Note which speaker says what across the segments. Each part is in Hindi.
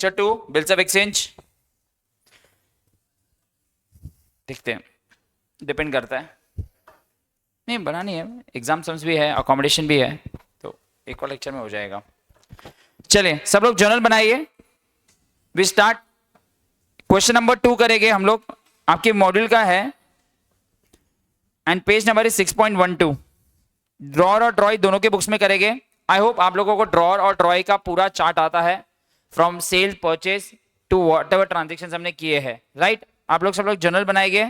Speaker 1: Lecture 2 bills of exchange. देखते हैं, डिपेंड करता है, नहीं बनानी है, एग्जाम सम्स भी है, अकोमोडेशन भी है, तो एक और लेक्चर में हो जाएगा। चलिए सब लोग जर्नल बनाइए, वी स्टार्ट। क्वेश्चन नंबर 2 करेंगे हम लोग, आपके मॉड्यूल का है and page number is 6.12। Drawer और ड्रॉई दोनों के बुक्स में करेंगे। आई होप आप लोगों को ड्रॉर और ड्रॉई का पूरा चार्ट आता है, from sale purchase to whatever transaction हमने किए हैं, राइट। आप लोग सब लोग जर्नल बनाएंगे।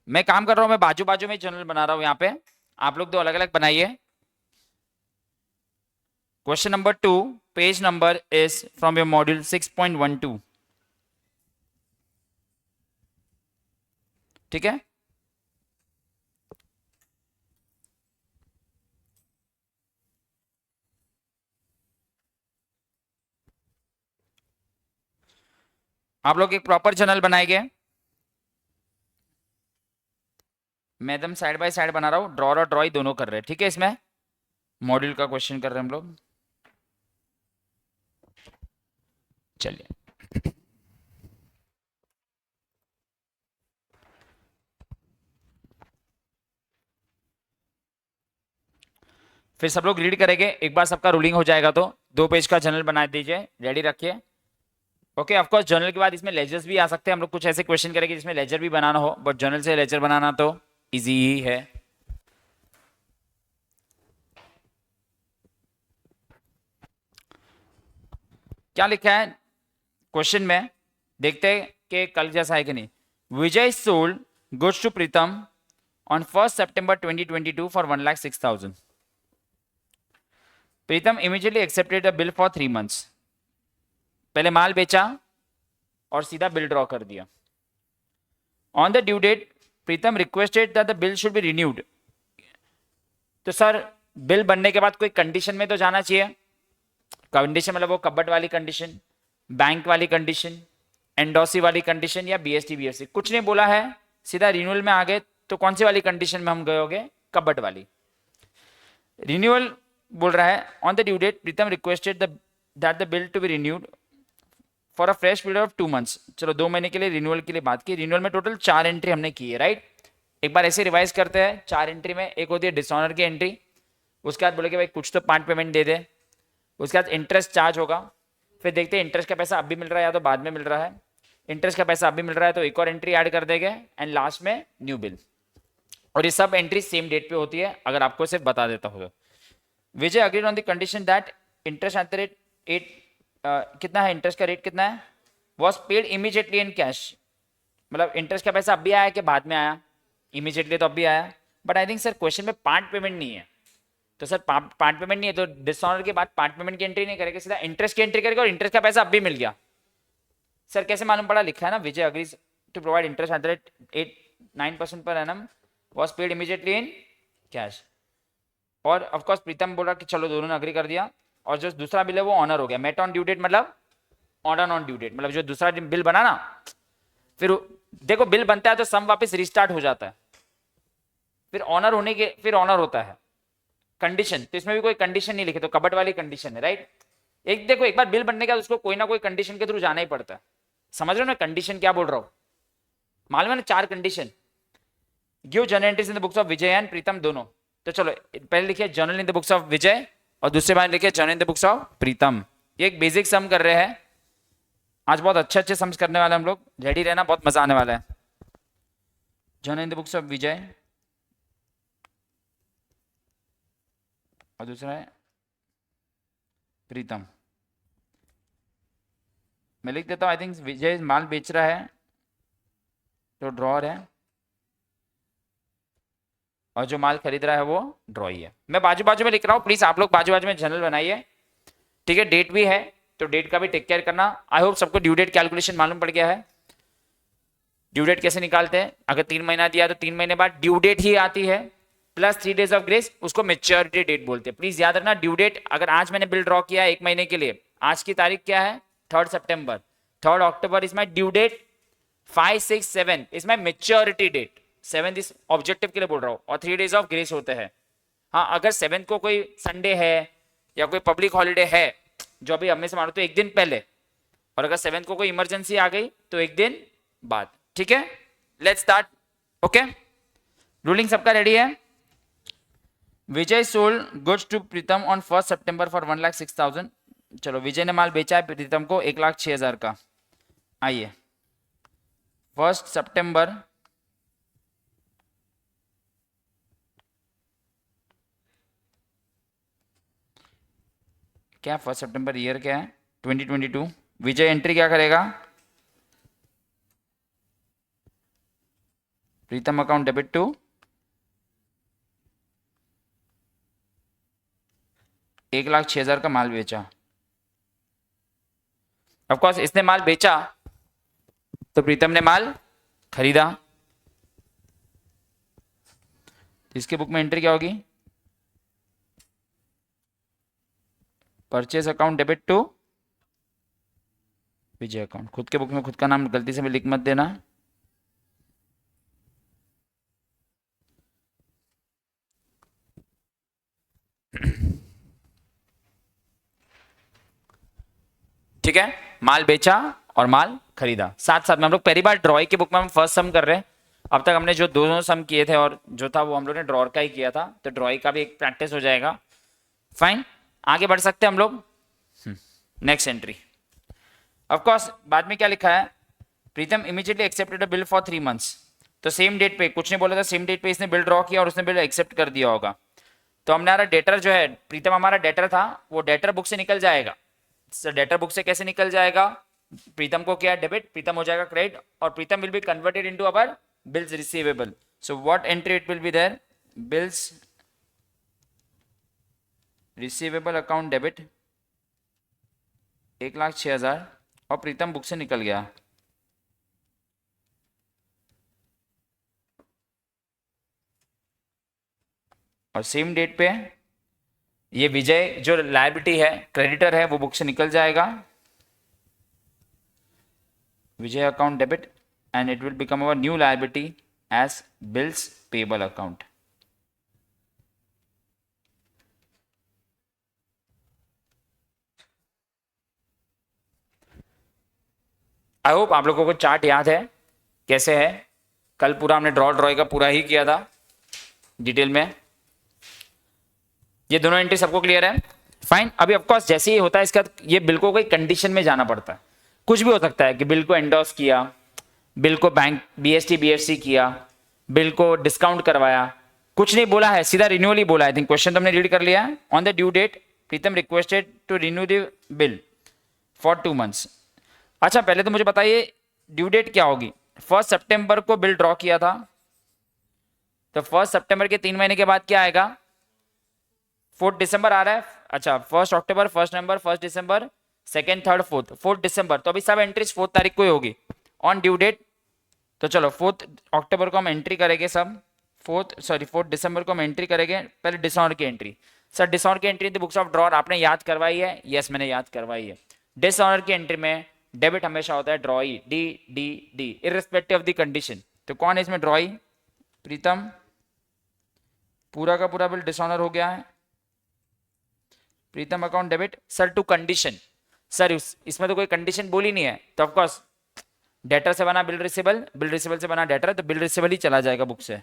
Speaker 1: मैं काम कर रहा हूं, मैं बाजू बाजू में जर्नल बना रहा हूं, यहां पे आप लोग दो अलग अलग बनाइए। Question number 2 page number is from your module 6.12, ठीक है। आप लोग एक प्रॉपर जर्नल बनाएंगे। मैं एकदम साइड बाय साइड बना रहा हूं, ड्रॉर और ड्रॉई दोनों कर रहे हैं, ठीक है। इसमें मॉड्यूल का क्वेश्चन कर रहे हैं हम लोग। चलिए फिर सब लोग रीड करेंगे, एक बार सबका रूलिंग हो जाएगा तो 2 पेज का जर्नल बना दीजिए, रेडी रखिए। ओके, ऑफ कोर्स जर्नल के बाद इसमें लेजर्स भी आ सकते हैं, हम लोग कुछ ऐसे क्वेश्चन करेंगे जिसमें लेजर भी बनाना हो, बट जर्नल से लेजर बनाना तो इजी ही है। क्या लिखा है क्वेश्चन में, देखते हैं कि कल जैसा है कि नहीं। Vijay sold goods to Pritam on 1 September 2022 for 1,06,000। Pritam immediately accepted a bill for 3 months। पहले माल बेचा और सीधा बिल ड्रॉ कर दिया। On the due date Pritam requested that the bill should be renewed. तो सर बिल बनने के बाद कोई कंडीशन में तो जाना चाहिए। कंडीशन मतलब वो कबट वाली कंडीशन, बैंक वाली कंडीशन, एंडोसी वाली कंडीशन या बीएसटी बीएससी, कुछ नहीं बोला है, सीधा रिन्यूअल में आ गए। तो कौन सी वाली कंडीशन में हम गए होंगे, कबट वाली। रिन्यूअल बोल रहा है, on the due date Pritam requested that the bill to be renewed for a fresh period of 2 months। चलो 2 महीने के लिए रिन्यूअल के लिए बात की। रिन्यूअल में टोटल 4 एंट्री हमने की है, राइट। एक बार ऐसे रिवाइज करते हैं। 4 एंट्री में एक होती है डिसऑनर की एंट्री, उसके बाद बोले कि भाई कुछ तो पार्ट पेमेंट दे दे, उसके बाद इंटरेस्ट चार्ज होगा, फिर देखते हैं इंटरेस्ट का पैसा अभी मिल रहा है या तो बाद में मिल रहा है। इंटरेस्ट का पैसा अभी मिल रहा है तो एक और एंट्री ऐड कर देंगे एंड लास्ट में न्यू बिल। और ये सब एंट्री सेम डेट पे होती है, अगर आपको सिर्फ बता देता हूँ। Vijay agreed on the condition that interest at the rate 8 कितना है, इंटरेस्ट का रेट कितना है, was paid immediately in cash. मतलब इंटरेस्ट का पैसा अभी आया कि बाद में आया, इमीडिएटली तो अभी आया। But I think sir question में पार्ट पेमेंट नहीं है, तो सर पार्ट पेमेंट नहीं है तो डिसऑनर के बाद पार्ट पेमेंट की एंट्री नहीं करेगा, सीधा इंटरेस्ट की एंट्री करेगा और इंटरेस्ट का पैसा अभी मिल गया। सर कैसे मालूम पड़ा, लिखा है ना, Vijay agrees to provide interest at the rate 8-9% per annum was paid immediately in cash. और ऑफ कोर्स प्रीतम बोला कि चलो दोनों ने अग्री कर दिया, और जो दूसरा बिल है वो ऑनर हो गया। मेट ऑन ड्यू डेट मतलब ऑर्डर ऑन ड्यू डेट, मतलब जो दूसरा बिल बना ना, फिर देखो बिल बनता है तो सम वापस रिस्टार्ट हो जाता है, फिर ऑनर होने के फिर ऑनर होता है। कंडीशन तो इसमें भी कोई कंडीशन नहीं लिखे, तो कबट वाली कंडीशन है, राइट। एक देखो, एक बार बिल बनने के बाद उसको कोई ना कोई कंडीशन के थ्रू जाना ही पड़ता है। समझ रहे हो ना कंडीशन क्या बोल रहा हूं, मालूम है ना, 4 condition. Give journal entries in the books of Vijay and Pritam दोनों। तो चलो पहले लिखिए journal in the books of Vijay और दूसरे बार लिखिए journal in the books of Pritam. ये एक बेसिक सम कर रहे हैं, आज बहुत अच्छे अच्छे सम्स करने वाले हम लोग, रेडी रहना, बहुत मजा आने वाला है। Journal in the books of Vijay और दूसरा है प्रीतम। मैं लिख देता हूं, आई थिंक विजय माल बेच रहा है तो ड्रॉर है, और जो माल खरीद रहा है वो ड्रॉई है। मैं बाजू बाजू में लिख रहा हूं, प्लीज आप लोग बाजू बाजू में जर्नल बनाइए, ठीक है। डेट भी है तो डेट का भी टेक केयर करना। आई होप सबको ड्यू डेट कैलकुलेशन मालूम पड़ गया है। ड्यू डेट कैसे निकालते हैं, अगर 3 महीना दिया तो 3 महीने बाद ड्यू डेट ही आती है प्लस 3 days ऑफ ग्रेस, उसको मेच्योरिटी डेट बोलते हैं। प्लीज याद रखना, ड्यू डेट अगर आज मैंने बिल ड्रॉ किया है 1 महीने के लिए, आज की तारीख क्या है 3 सितंबर, 3 October is my due date, 5, 6, 7 is my maturity date. 7 इस ऑब्जेक्टिव के लिए बोल रहा हूँ, और 3 days ऑफ ग्रेस होते हैं। हाँ, अगर 7 को कोई संडे है या कोई पब्लिक हॉलीडे है, जो अभी हमें से मानो तो एक दिन पहले, और अगर 7 को कोई इमरजेंसी आ गई तो एक दिन बाद। ठीक है, लेट्स स्टार्ट। ओके, रूलिंग सबका रेडी है। Vijay sold goods to Pritam on 1 September for 1,06,000। चलो, विजय ने माल बेचा है प्रीतम को 1,06,000 का। आइए, 1 September क्या, 1 September ईयर क्या है, 2022। विजय एंट्री क्या करेगा, प्रीतम अकाउंट डेबिट टू 1,06,000 का माल बेचा। ऑफ कोर्स इसने माल बेचा तो प्रीतम ने माल खरीदा। इसके बुक में एंट्री क्या होगी, purchase account debit to Vijay account. खुद के बुक में खुद का नाम गलती से भी लिख मत देना। ठीक है, माल बेचा और माल खरीदा। साथ साथ में हम लोग पहली बार ड्रॉई की बुक में हम फर्स्ट सम कर रहे हैं। अब तक हमने जो दोनों सम किए थे और जो था वो हम लोग ने ड्रॉर का ही किया था, तो ड्रॉई का भी एक प्रैक्टिस हो जाएगा। फाइन, आगे बढ़ सकते हैं हम लोग। नेक्स्ट एंट्री, ऑफ कोर्स बाद में क्या लिखा है, Pritam immediately accepted a bill for 3 months। तो सेम डेट पे, कुछ नहीं बोला था, सेम डेट पे इसने बिल ड्रॉ किया और उसने बिल एक्सेप्ट कर दिया होगा। तो हमारा डेटर जो है, प्रीतम हमारा डेटर था, वो डेटर बुक से निकल जाएगा। डेटर बुक से कैसे निकल जाएगा, प्रीतम को क्या डेबिट, प्रीतम हो जाएगा क्रेडिट, और Pritam will be converted into our bills receivable. So what entry it will be there, bills receivable account debit 1,06,000, और प्रीतम बुक से निकल गया। और सेम डेट पे ये विजय जो लायबिलिटी है, क्रेडिटर है, वो बुक से निकल जाएगा, Vijay account debit, and it will become our new liability as bills payable account. I hope आप लोगों को चार्ट याद है कैसे है। कल पूरा हमने ड्रॉई का पूरा ही किया था डिटेल में। ये दोनों एंट्री सबको क्लियर है, फाइन। अभी ऑफकोर्स जैसे ही होता है इसका, ये बिल को कोई कंडीशन में जाना पड़ता है। कुछ भी हो सकता है कि बिल को एंडोर्स किया, बिल को बैंक BST BFC किया, बिल को डिस्काउंट करवाया, कुछ नहीं बोला है, सीधा रिन्यूअल ही बोला है। आई थिंक क्वेश्चन तो हमने रीड कर लिया है। On the due date Pritam requested to renew the bill for 2 months। अच्छा, पहले तो मुझे बताइए ड्यू डेट क्या होगी। 1 September को बिल ड्रॉ किया था, तो 1 September के 3 महीने के बाद क्या आएगा, 4 December आ रहा है। अच्छा, 1 October, 1 November, 1 December, 2nd, 3rd, 4th December। तो अभी सब एंट्रीज 4 तारीख को ही होगी ऑन ड्यू डेट। तो चलो 4 October को हम एंट्री करेंगे सब, 4 December को हम एंट्री करेंगे। पहले डिसऑनर की एंट्री। सर डिसऑनर की entry in the books of drawer आपने याद करवाई है? यस, मैंने याद करवाई है। डिसऑनर की एंट्री में डेबिट हमेशा होता है ड्रॉई, D irrespective of the condition. तो कौन है इसमें ड्रॉई, प्रीतम। पूरा का पूरा बिल डिसऑनर हो गया है, Pritam account debit. Sir two condition, sir इसमें तो कोई कंडीशन बोली नहीं है, तो ऑफकोर्स डेटर से बना बिल रिसीबल, बिल रिसीबल से बना डेटर, तो बिल रिसीबल ही चला जाएगा बुक से।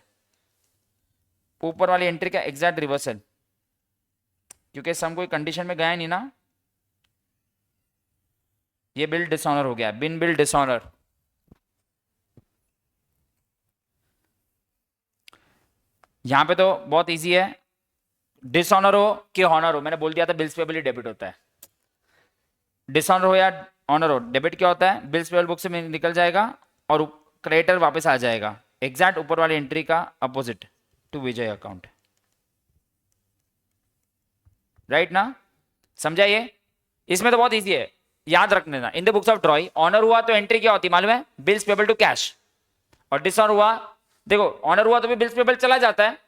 Speaker 1: ऊपर वाली एंट्री का एग्जैक्ट रिवर्सल, क्योंकि सम कोई कंडीशन में गया नहीं ना। ये बिल डिसऑनर हो गया, बिन बिल डिसऑनर। यहां पे तो बहुत इजी है, डिसऑनर हो कि ऑनर हो, मैंने बोल दिया था बिल्स पेबल ही डेबिट होता है। डिसऑनर हो या ऑनर हो, डेबिट क्या होता है, बिल्स पेबल बुक से निकल जाएगा और क्रेडिटर वापस आ जाएगा। एग्जैक्ट ऊपर वाली एंट्री का opposite, to Vijay account. Right ना, समझा ये? इसमें तो बहुत इजी है, याद रखने ना। In the books of drawee honour हुआ तो एंट्री क्या होती है मालूम है, बिल्स पेबल टू कैश। और डिसऑनर हुआ, देखो ऑनर हुआ तो भी बिल्स पेबल चला जाता है,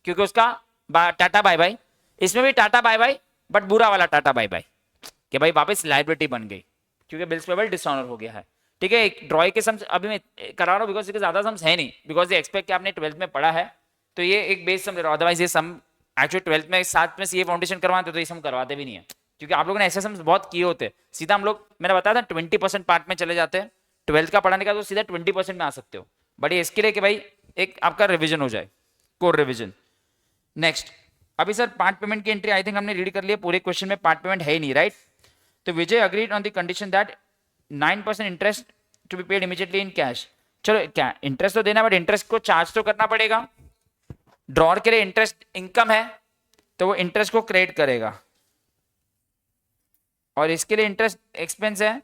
Speaker 1: क्योंकि उसका टाटा बाय बाय। इसमें भी टाटा बाय बाय, बट बुरा वाला टाटा बाय बाय, कि भाई वापस लायबिलिटी बन गई, क्योंकि बिल्स पेबल डिसऑनर हो गया है। ठीक है। एक ड्रॉइंग के सम्स अभी मैं करा रहा हूँ बिकॉज इसके ज्यादा सम्स है नहीं, बिकॉज ये एक्सपेक्ट कि आपने 12th में पढ़ा है, तो ये एक बेस सम दे रहा हूँ। अदरवाइज ये सम एक्चुअली 12th में साथ में सीए फाउंडेशन करवाते तो ये सम करवाते भी नहीं है, क्योंकि आप लोगों ने ऐसे सम्स बहुत किए होते। सीधा हम लोग, मैंने बताया था 20% पार्ट में चले जाते हैं, 12th का पढ़ाने का तो सीधा 20% में आ सकते हो, बट ये इसके लिए कि भाई एक आपका रिविजन हो जाए, कोर रिविजन। नेक्स्ट, अभी सर पार्ट पेमेंट की एंट्री आई थिंक हमने रीड कर लिया, पूरे क्वेश्चन में पार्ट पेमेंट है ही नहीं, राइट। तो Vijay agreed on the condition that 9% interest to be paid immediately in cash. चलो क्या इंटरेस्ट तो देना, बट इंटरेस्ट को चार्ज तो करना पड़ेगा। ड्रॉर के लिए इंटरेस्ट इनकम है तो वो इंटरेस्ट को क्रेडिट करेगा, और इसके लिए इंटरेस्ट एक्सपेंस है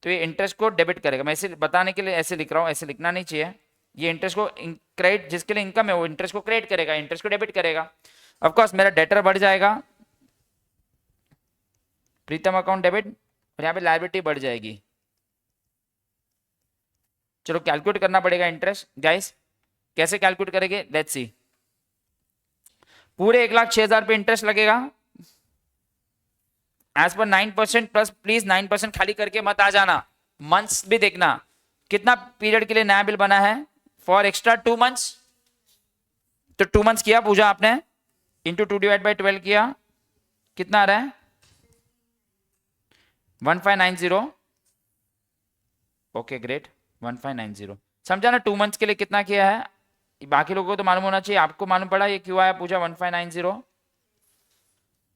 Speaker 1: तो ये इंटरेस्ट को डेबिट करेगा। मैं इसे बताने के लिए ऐसे लिख रहा हूं, ऐसे लिखना नहीं चाहिए। ये इंटरेस्ट को क्रेडिट, जिसके लिए इनकम है वो इंटरेस्ट को क्रेडिट करेगा, इंटरेस्ट को डेबिट करेगा। ऑफ कोर्स मेरा डेटर बढ़ जाएगा, प्रीतम अकाउंट डेबिट, और यहाँ पे लायबिलिटी बढ़ जाएगी। चलो कैलकुलेट करना पड़ेगा इंटरेस्ट गाइस, कैसे कैलकुलेट करेंगे लेट्स सी। पूरे 1,06,000 पे इंटरेस्ट लगेगा एज पर 9%, प्लस प्लीज 9% खाली करके मत आ जाना, मंथ्स भी देखना कितना पीरियड के लिए नया बिल बना है। फॉर एक्स्ट्रा 2 मंथ्स, तो 2 मंथ्स किया पूजा आपने, इंटू 2 डिवाइड बाई 12 किया, कितना आ रहा है 1590। ओके ग्रेट, 1590 समझा ना। 2 मंथ्स के लिए कितना किया है, बाकी लोगों को तो मालूम होना चाहिए, आपको मालूम पड़ा ये क्यों आया पूजा 1590,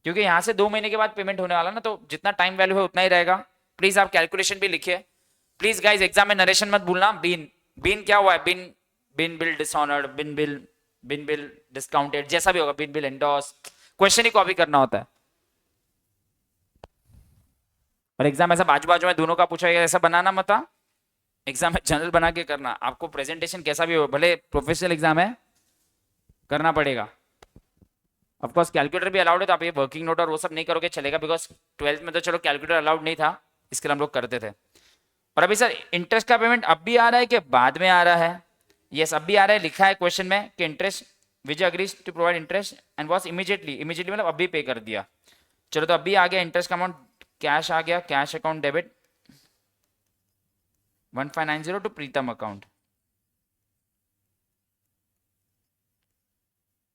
Speaker 1: क्योंकि यहां से 2 महीने के बाद पेमेंट होने वाला ना, तो जितना टाइम वैल्यू है उतना ही रहेगा। प्लीज आप कैलकुलेशन भी लिखिए प्लीज गाइज, एग्जाम में नरेशन मत भूलना। बीन बीन क्या हुआ है, बिन बिन बिल डिसऑनर्ड, बिन बिल डिस्काउंटेड, जैसा भी होगा, बिन बिल एंडोर्स, क्वेश्चन ही कॉपी करना होता है। और एग्जाम ऐसा बाजू बाजू में दोनों का पूछा गया, ऐसा बनाना मत, एग्जाम में जनरल बना के करना। आपको प्रेजेंटेशन कैसा भी हो, भले प्रोफेशनल एग्जाम है, करना पड़ेगा। ऑफ कोर्स कैलकुलेटर भी अलाउड है, तो आप ये वर्किंग नोट और वो सब नहीं करोगे चलेगा, बिकॉज 12th में तो चलो कैलकुलेटर अलाउड नहीं था, इसके लिए हम लोग करते थे। और अभी सर इंटरेस्ट का पेमेंट अब भी आ रहा है कि बाद में आ रहा है? यस अब भी आ रहा है, लिखा है क्वेश्चन में कि interest Vijay agrees to provide interest and was immediately, immediately मतलब अभी पे कर दिया। चलो तो अभी आ गया इंटरेस्ट का अमाउंट, कैश आ गया, cash account debit 1590 to Pritam account,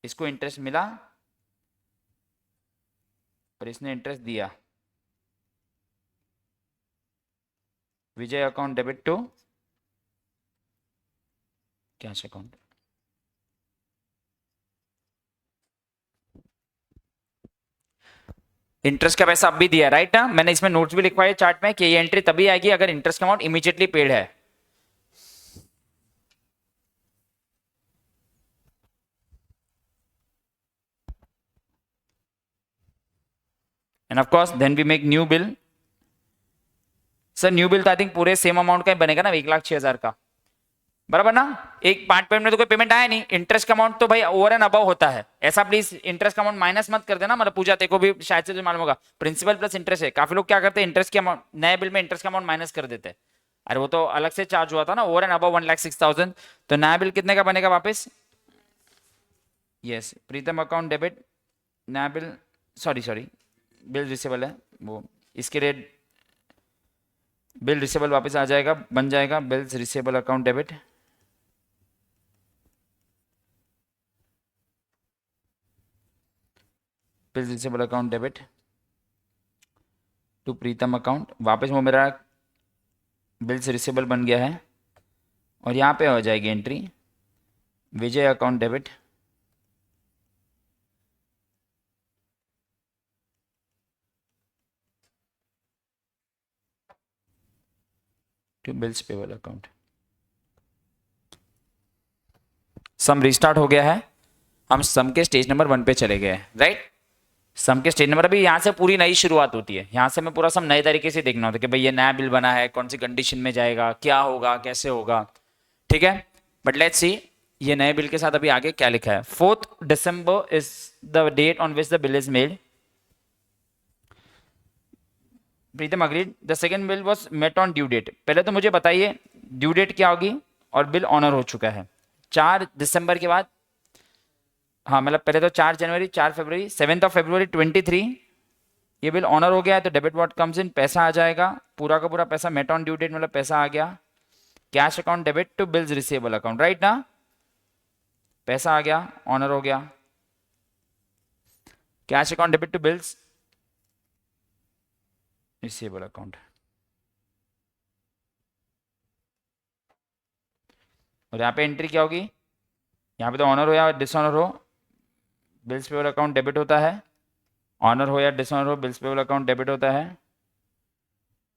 Speaker 1: इसको इंटरेस्ट मिला और इसने इंटरेस्ट दिया। Vijay account debit to cash account. Interest का पैसा अब भी दिया, राइट ना। मैंने इसमें नोट्स भी लिखवाए चार्ट में कि ये एंट्री तभी आएगी अगर इंटरेस्ट का अमाउंट इमीडिएटली पेड है। And of course then we make new bill. Sir new bill तो आई थिंक पूरे सेम अमाउंट का ही बनेगा ना, 1,06,000 का, बराबर ना। एक पार्ट पेमेंट में तो कोई पेमेंट आया नहीं, इंटरेस्ट का अमाउंट तो भाई ओवर एंड अबव होता है, ऐसा प्लीज इंटरेस्ट का अमाउंट माइनस मत कर देना। मतलब पूजा तेको भी शायद से मालूम होगा, प्रिंसिपल प्लस इंटरेस्ट है। काफी लोग क्या करते हैं, इंटरेस्ट के अमाउंट नए बिल में इंटरेस्ट का अमाउंट माइनस कर देते हैं। अरे वो तो अलग से चार्ज हुआ था ना, ओवर एंड अबव 1,06,000, तो नया बिल कितने का बनेगा वापस। यस प्रीतम अकाउंट डेबिट, नया बिल, सॉरी बिल रिसेबल है वो, इसके लिए बिल रिसेबल वापस आ जाएगा, बन जाएगा bills receivable account debit, bill receivable account debit to Pritam account. वापस वो मेरा बिल्स रिसेबल बन गया है, और यहाँ पे हो जाएगी entry Vijay account debit to bills payable account. सम रिस्टार्ट हो गया है, हम सम के स्टेज नंबर 1 पे चले गए, राइट। सम के स्टेज नंबर, अभी यहाँ से पूरी नई शुरुआत होती है, यहाँ से मैं पूरा सम नए तरीके से देखना होता है कि भाई ये नया बिल बना है, कौन सी कंडीशन में जाएगा, क्या होगा, कैसे होगा, ठीक है। बट लेट्स सी ये नए बिल के साथ अभी आगे क्या लिखा है। 4th December is the date on which the bill is made. Pritam agreed the second bill was met on due date. पहले तो मुझे बताइए ड्यू डेट क्या होगी, और बिल ऑनर हो चुका है 4 दिसंबर के बाद। हाँ मतलब पहले तो 4 जनवरी, 4 फरवरी, 7 फरवरी 23 ये बिल ऑनर हो गया है, तो डेबिट व्हाट कम्स इन, पैसा आ जाएगा, पूरा का पूरा पैसा मेट ऑन ड्यू डेट मतलब पैसा आ गया, cash account debit to bills receivable account, right ना? पैसा आ गया, ऑनर हो गया। Cash account debit to bills receivable account, और यहाँ पे एंट्री क्या होगी? यहाँ पे तो ऑनर हो या डिसऑनर हो, बिल्स पेबल अकाउंट डेबिट होता है। ऑनर हो या डिसऑनर हो, बिल्स पेबल अकाउंट डेबिट होता है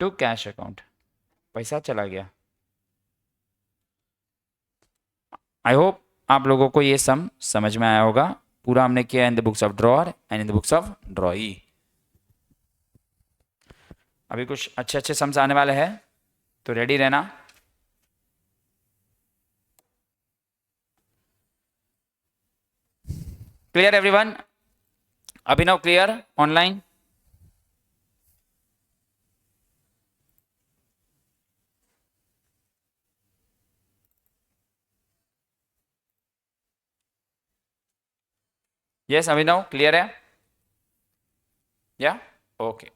Speaker 1: टू कैश अकाउंट। पैसा चला गया। आई होप आप लोगों को ये सम समझ में आया होगा। पूरा हमने किया इन the books of drawer and in the books of ड्रॉई। अभी कुछ अच्छे अच्छे सम्स आने वाले हैं, तो रेडी रहना। Clear everyone? Abhinav clear online? Yes Abhinav clear है? या ओके।